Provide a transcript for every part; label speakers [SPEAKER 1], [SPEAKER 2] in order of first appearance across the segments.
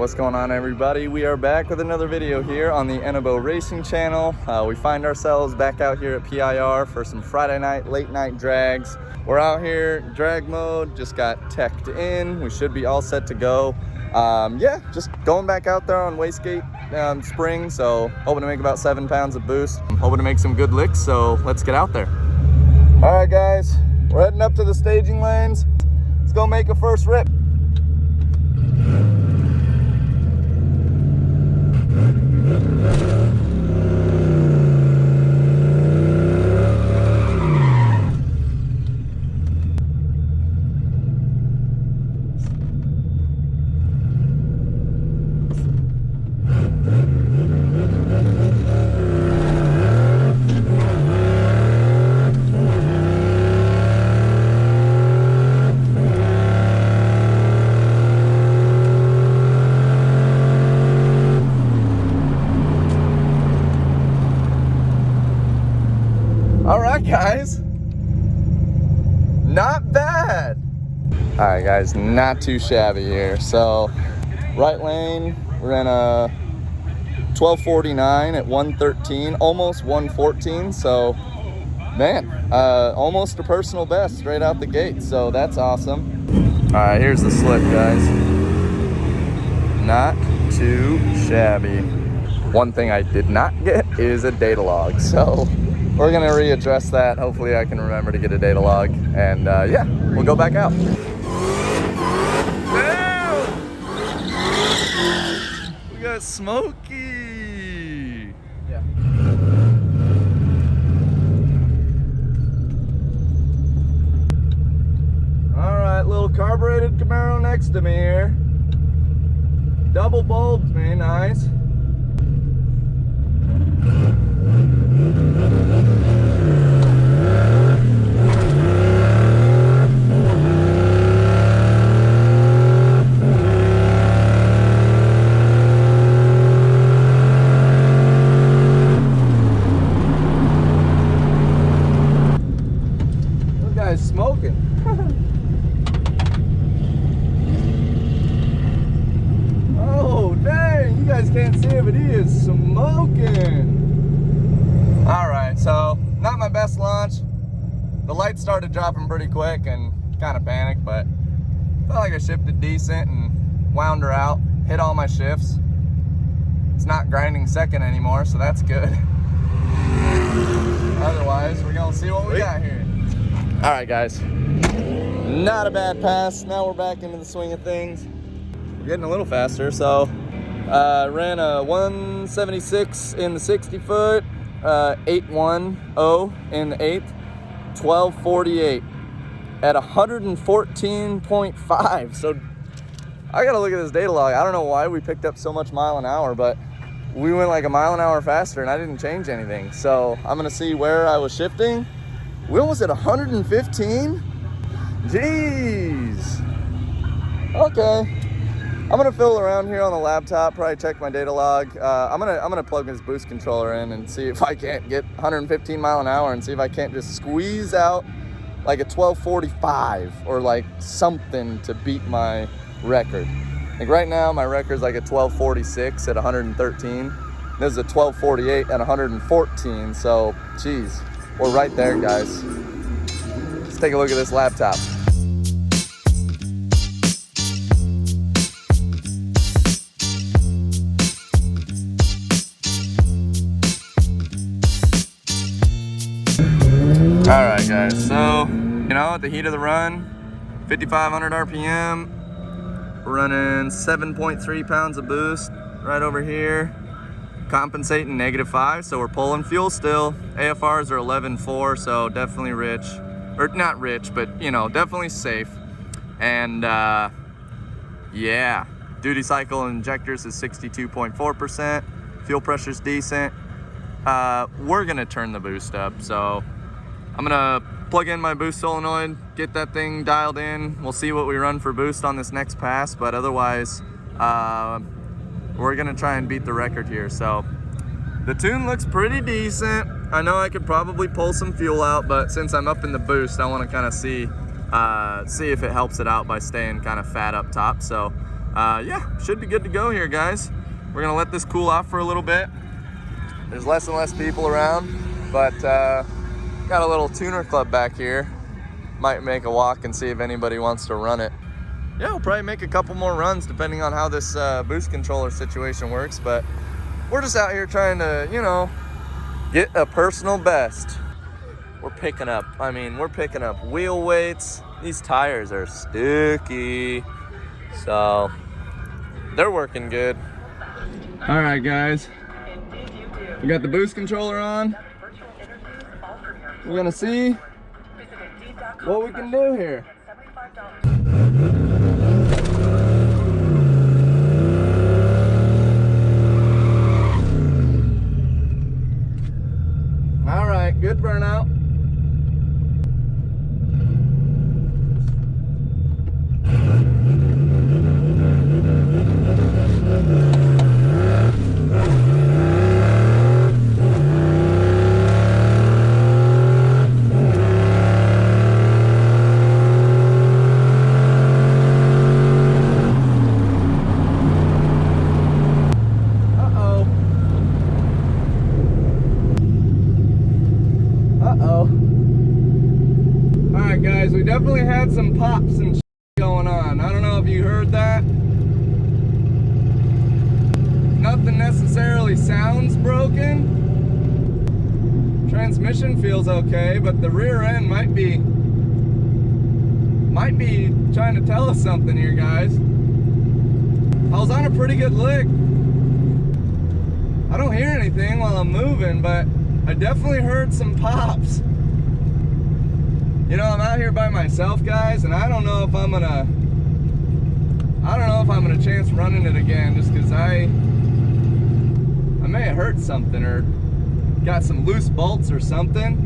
[SPEAKER 1] What's going on, everybody? We are back with another video here on the Enebo Racing channel. We find ourselves back out here at PIR for some Friday night, late night drags. We're out here, drag mode, just got teched in. We should be all set to go. Yeah, just going back out there on wastegate spring, so hoping to make about 7 pounds of boost. I'm hoping to make some good licks, so let's get out there. All right, guys, we're heading up to the staging lanes. Let's go make a first rip. All right, guys, not bad. All right, guys, not too shabby here. So right lane, we're in a 1249 at 113, almost 114. So man, almost a personal best straight out the gate. So that's awesome. All right, here's the slip, guys. Not too shabby. One thing I did not get is a data log. So we're gonna readdress that. Hopefully I can remember to get a data log, and yeah, we'll go back out. Damn! We got Smokey. Yeah. All right, little carbureted Camaro next to me here. Double bulbs, man, nice. This guy's smoking. Oh, dang, you guys can't see it, but he is smoking. All right, so not my best launch. The lights started dropping pretty quick and kind of panicked, but felt like I shifted decent and wound her out, hit all my shifts. It's not grinding second anymore, so that's good. Otherwise, we're gonna see what we got here. All right, guys, not a bad pass. Now we're back into the swing of things. We're getting a little faster, so ran a 176 in the 60 foot, 810 in the 8th, 1248 at 114.5. So I gotta look at this data log. I don't know why we picked up so much mile an hour, but we went like a mile an hour faster and I didn't change anything. So I'm gonna see where I was shifting. We almost at 115. Jeez. Okay. I'm gonna fiddle around here on the laptop, probably check my data log. I'm gonna plug this boost controller in and see if I can't get 115 mile an hour and see if I can't just squeeze out like a 1245 or like something to beat my record. Like right now, my record's like a 1246 at 113. This is a 1248 at 114. So, geez, we're right there, guys. Let's take a look at this laptop. All right, guys, so, you know, at the heat of the run, 5,500 RPM, running 7.3 pounds of boost right over here, compensating -5, so we're pulling fuel still. AFRs are 11.4, so definitely rich, or not rich, but, you know, definitely safe. And, yeah, duty cycle injectors is 62.4%, fuel pressure's decent. We're gonna turn the boost up, so I'm gonna plug in my boost solenoid, get that thing dialed in. We'll see what we run for boost on this next pass, but otherwise, we're gonna try and beat the record here. So the tune looks pretty decent. I know I could probably pull some fuel out, but since I'm up in the boost, I wanna kinda see if it helps it out by staying kind of fat up top. So yeah, should be good to go here, guys. We're gonna let this cool off for a little bit. There's less and less people around, but got a little tuner club back here. Might make a walk and see if anybody wants to run it. Yeah, we'll probably make a couple more runs depending on how this boost controller situation works, but we're just out here trying to, you know, get a personal best. We're picking up wheel weights. These tires are sticky, so they're working good. All right, guys, we got the boost controller on. We're gonna see what we can do here. All right, good burnout. Guys, we definitely had some pops and shit going on. I don't know if you heard that. Nothing necessarily sounds broken. Transmission feels okay, but the rear end might be trying to tell us something here, guys. I was on a pretty good lick. I don't hear anything while I'm moving, but I definitely heard some pops. You know, I'm out here by myself, guys, and I don't know if I'm gonna chance running it again, just because I may have hurt something or got some loose bolts or something.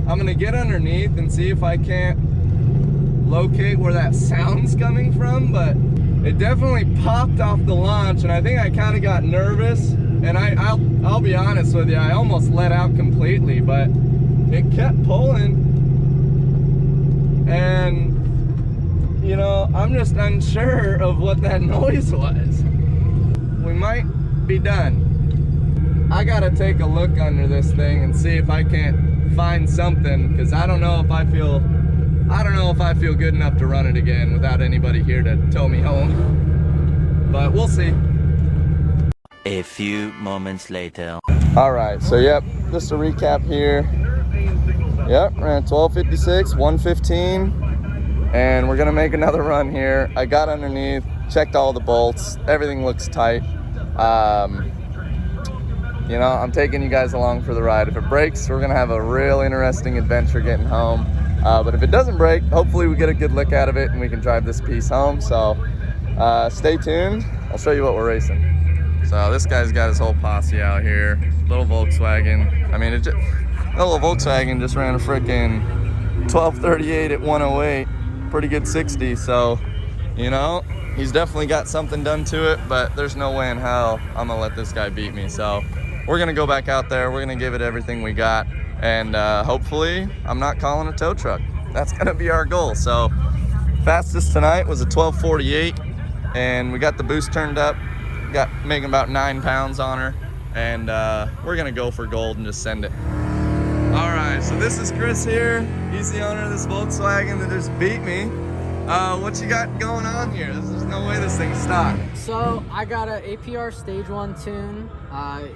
[SPEAKER 1] I'm gonna get underneath and see if I can't locate where that sound's coming from, but it definitely popped off the launch, and I think I kind of got nervous, and I'll be honest with you, I almost let out completely, but it kept pulling. And, you know, I'm just unsure of what that noise was. We might be done. I gotta take a look under this thing and see if I can't find something, because I don't know if I feel good enough to run it again without anybody here to tow me home. But we'll see.
[SPEAKER 2] A few moments later.
[SPEAKER 1] All right, so yep, just a recap here. Yep, ran 12:56, 1:15, and we're gonna make another run here. I got underneath, checked all the bolts, everything looks tight. You know, I'm taking you guys along for the ride. If it breaks, we're gonna have a real interesting adventure getting home. But if it doesn't break, hopefully we get a good look out of it and we can drive this piece home. So stay tuned, I'll show you what we're racing. So this guy's got his whole posse out here, little Volkswagen. I mean, the little Volkswagen just ran a frickin' 1238 at 108, pretty good 60, so, you know, he's definitely got something done to it, but there's no way in hell I'm gonna let this guy beat me. So we're gonna go back out there, we're gonna give it everything we got, and hopefully I'm not calling a tow truck. That's gonna be our goal. So fastest tonight was a 1248, and we got the boost turned up, got making about 9 pounds on her, and we're gonna go for gold and just send it. All right, so this is Chris here. He's the owner of this Volkswagen that just beat me. What you got going on here? There's no way this thing's stock.
[SPEAKER 3] So I got a APR Stage 1 tune.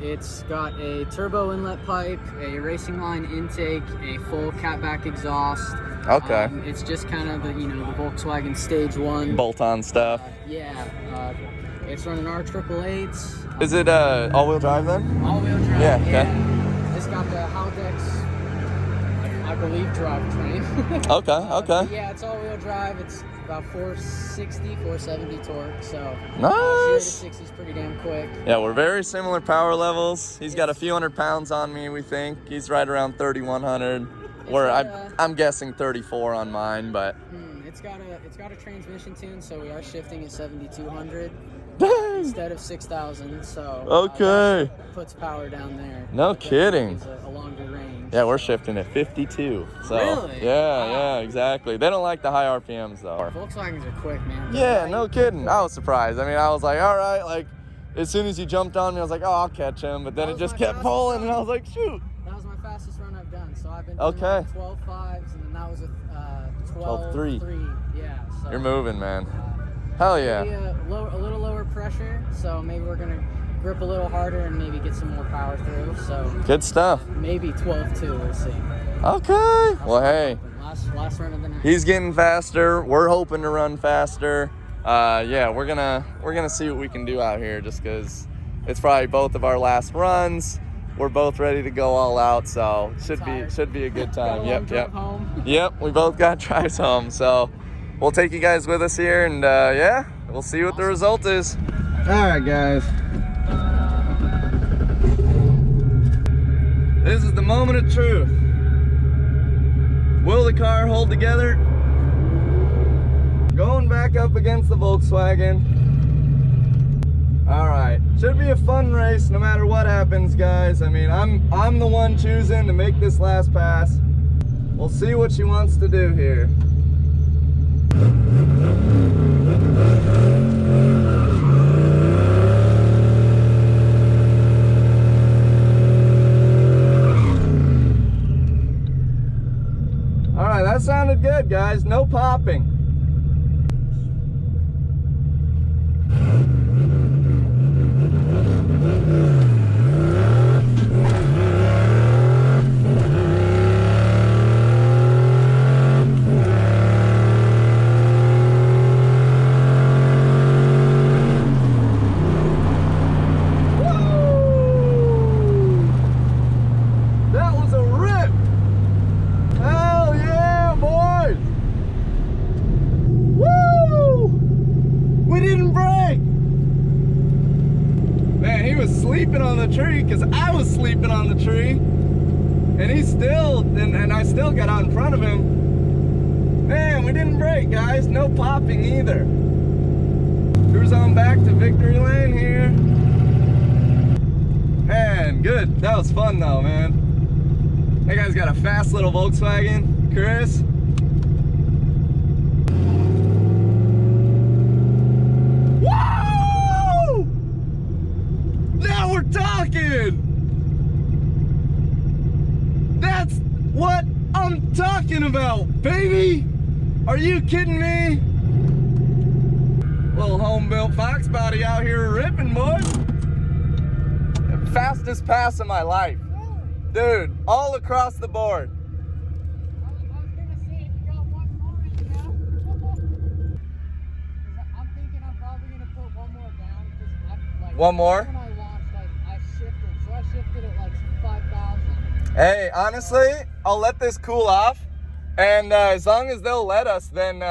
[SPEAKER 3] It's got a turbo inlet pipe, a racing line intake, a full catback exhaust.
[SPEAKER 1] Okay.
[SPEAKER 3] It's just kind of the, you know, the Volkswagen Stage 1.
[SPEAKER 1] Bolt-on stuff.
[SPEAKER 3] It's running R888s.
[SPEAKER 1] Is it all-wheel drive then?
[SPEAKER 3] All-wheel drive.
[SPEAKER 1] Yeah, okay.
[SPEAKER 3] It's got the Haldex, I believe, drivetrain.
[SPEAKER 1] Okay.
[SPEAKER 3] Yeah, it's all-wheel drive. It's about 460, 470 torque, so
[SPEAKER 1] nice.
[SPEAKER 3] 0 to 60 is pretty damn quick.
[SPEAKER 1] Yeah, we're very similar power levels. He's got a few hundred pounds on me, we think. He's right around 3,100. I'm guessing 34 on mine, but
[SPEAKER 3] it's got a transmission tune, so we are shifting at 7,200 instead of 6,000. So
[SPEAKER 1] okay,
[SPEAKER 3] puts power down there.
[SPEAKER 1] No kidding.
[SPEAKER 3] It's a longer range.
[SPEAKER 1] Yeah, we're shifting at 52. So,
[SPEAKER 3] Really?
[SPEAKER 1] Yeah,
[SPEAKER 3] Wow.
[SPEAKER 1] yeah, exactly. They don't like the high RPMs though.
[SPEAKER 3] Volkswagens are quick, man.
[SPEAKER 1] Yeah, no kidding. I was surprised. I mean, I was like, all right, like, as soon as he jumped on me, I was like, oh, I'll catch him. But then it just kept pulling, and I was like, shoot.
[SPEAKER 3] That was my fastest run I've done. So I've been doing like 12.5s, and then that was a 12.3. Yeah. So,
[SPEAKER 1] you're moving, man. Hell yeah.
[SPEAKER 3] Maybe a little lower pressure, so maybe we're gonna grip a little harder and maybe get some more power through. So
[SPEAKER 1] good stuff.
[SPEAKER 3] Maybe 12.2. We'll see.
[SPEAKER 1] Okay. Well, hey.
[SPEAKER 3] Last run of the night.
[SPEAKER 1] He's getting faster. We're hoping to run faster. Yeah, we're gonna see what we can do out here, just because it's probably both of our last runs. We're both ready to go all out, so should be a good time. Yep.
[SPEAKER 3] Home.
[SPEAKER 1] Yep. We both got drives home, so we'll take you guys with us here, and yeah, we'll see what the result is. All right, guys. This is the moment of truth. Will the car hold together? Going back up against the Volkswagen. All right, should be a fun race no matter what happens, guys. I mean, I'm the one choosing to make this last pass. We'll see what she wants to do here. All right, that sounded good, guys. No popping. Sleeping on the tree because I was sleeping on the tree, and he still and I still got out in front of him. Man, we didn't break, guys. No popping either. Cruise on back to victory lane here. Man, good. That was fun though, man. That guy's got a fast little Volkswagen, Chris. Now we're talking! That's what I'm talking about, baby! Are you kidding me? Little home-built Foxbody out here ripping, boys. Fastest pass of my life. Dude, all across the board.
[SPEAKER 3] I was gonna say, if you got one more in now. I'm thinking I'm probably gonna put one more down, because like,
[SPEAKER 1] one more?
[SPEAKER 3] I shifted at like 5,000.
[SPEAKER 1] Hey, honestly, I'll let this cool off, and as long as they'll let us, then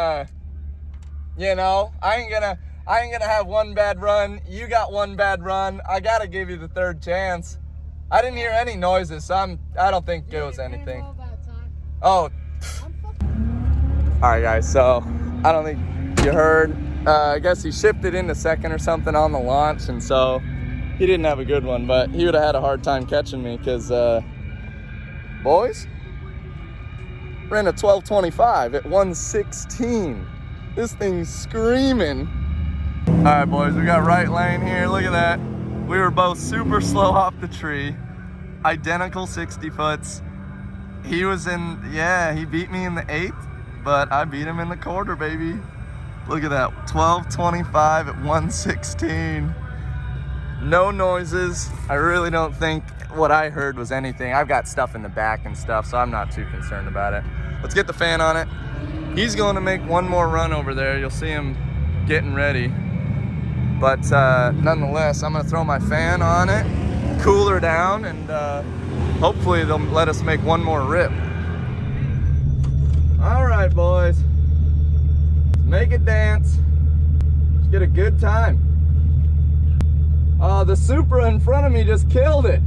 [SPEAKER 1] you know, I ain't gonna have one bad run. You got one bad run. I gotta give you the third chance. I didn't hear any noises, so I don't think it was anything. Oh. All right, guys. So I don't think you heard. I guess he shifted into second or something on the launch, and so he didn't have a good one, but he would have had a hard time catching me because, boys, ran a 12.25 at 116. This thing's screaming. All right, boys, we got right lane here. Look at that. We were both super slow off the tree. Identical 60 foots. He was in, yeah, he beat me in the 8th, but I beat him in the quarter, baby. Look at that, 12.25 at 116. No noises. I really don't think what I heard was anything. I've got stuff in the back and stuff, so I'm not too concerned about it. Let's get the fan on it. He's going to make one more run over there. You'll see him getting ready. But nonetheless, I'm going to throw my fan on it, cool her down, and hopefully they'll let us make one more rip. All right, boys. Let's make it dance. Let's get a good time. The Supra in front of me just killed it.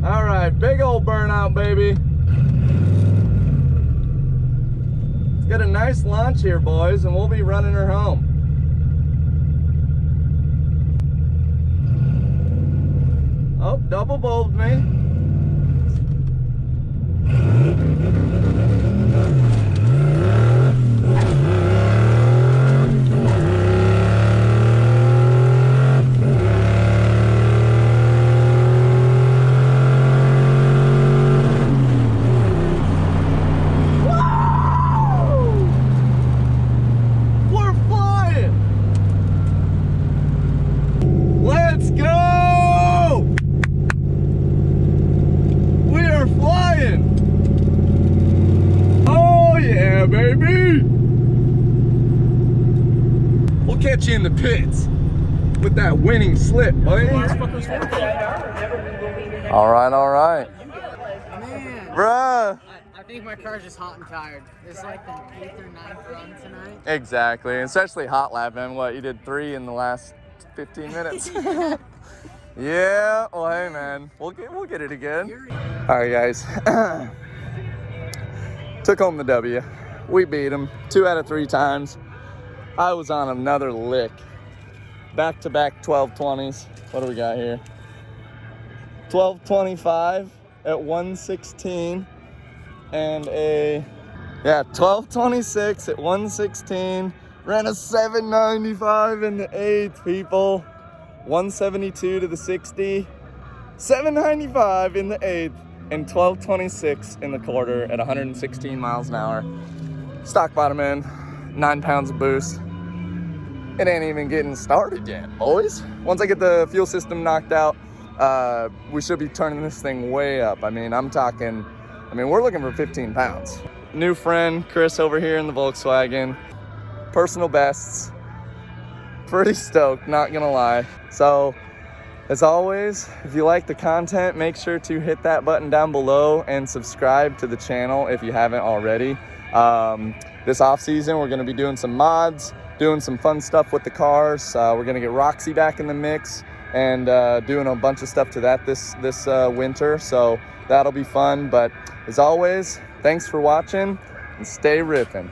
[SPEAKER 1] All right, big old burnout, baby. nice launch here, boys, and we'll be running her home. Oh, double bulbed me. Catch you in the pits with that winning slip, buddy. All right.
[SPEAKER 3] Man,
[SPEAKER 1] Bruh.
[SPEAKER 3] I think my car's just hot and tired. It's like the 8th or 9th run tonight.
[SPEAKER 1] Exactly, especially hot lapping. What, you did 3 in the last 15 minutes? Yeah, well, hey, man, we'll get it again. All right, guys. Took home the W. We beat them 2 out of 3 times. I was on another lick. Back-to-back 1220s. What do we got here? 1225 at 116 and a 1226 at 116. Ran a 795 in the 8th, people. 172 to the 60. 795 in the 8th and 1226 in the quarter at 116 miles an hour. Stock bottom end, 9 pounds of boost. It ain't even getting started yet, boys. Once I get the fuel system knocked out, we should be turning this thing way up. I mean, we're looking for 15 pounds. New friend, Chris over here in the Volkswagen. Personal bests. Pretty stoked, not gonna lie. So, as always, if you like the content, make sure to hit that button down below and subscribe to the channel if you haven't already. This off season, we're gonna be doing some mods, doing some fun stuff with the cars. We're gonna get Roxy back in the mix and doing a bunch of stuff to that this winter. So that'll be fun. But as always, thanks for watching and stay ripping.